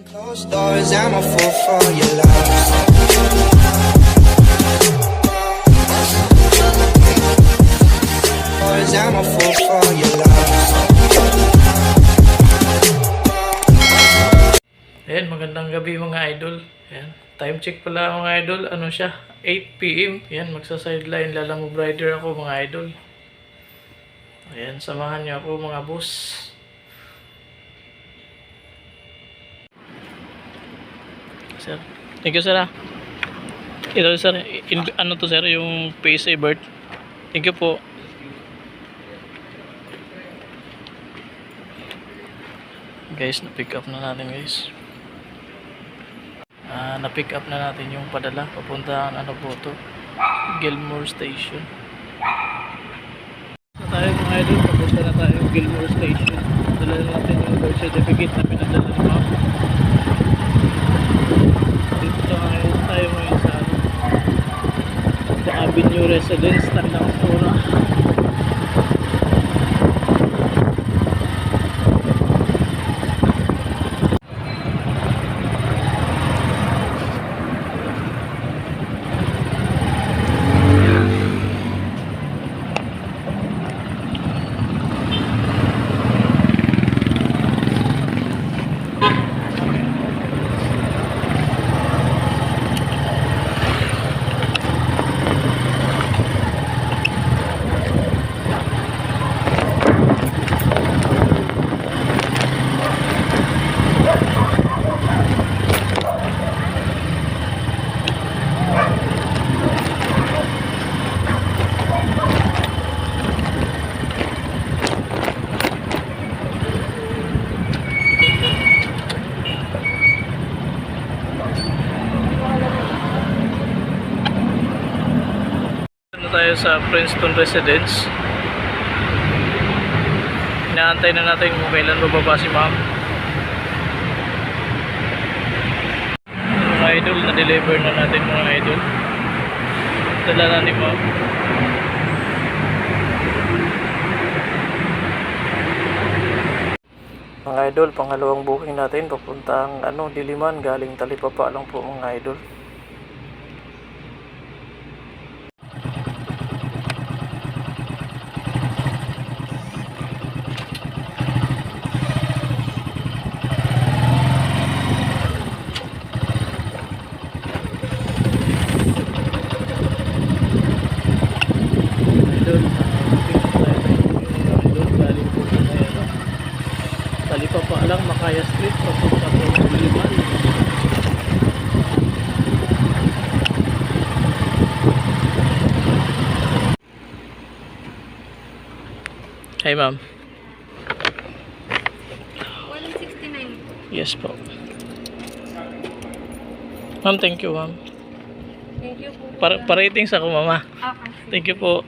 Closed doors, I'm a fool for your love. Doors, I'm a fool for your love. Ayan, magandang gabi mga idol. Ayan, time check pala mga idol. Ano siya? 8 PM. Ayan, magsa-sideline. Lalamove rider ako mga idol. Ayan, samahan niyo ako mga boss. Sir, thank you sir ah. Ito sir, ano to sir, yung PSA bird. Thank you po. Guys, na-pick up na natin guys. Na-pick up na natin yung padala papunta ano po to, Gilmore Station. Na tayo mga idol, papunta na tayo Gilmore Station. Dala na natin yung birth certificate na pinadala ni ma'am. Dito tayo ngayon sa The Avenue Residence, Tandang Sora. Tayo sa Princeton Residence. Inaantay na natin kung kailan bababa si ma'am. Mga idol, na-deliver na natin mga idol. Dala na ni ma'am. Mga idol, pangalawang booking natin papuntang Diliman, galing Talipapa lang po mga idol. Talipapa lang, Makaya Street, papunta po ng Diliman. Hi ma'am. 169. Yes po. Ma'am, thank you ma'am. Thank you po. Para-ratings ako mama. Okay. Thank you po.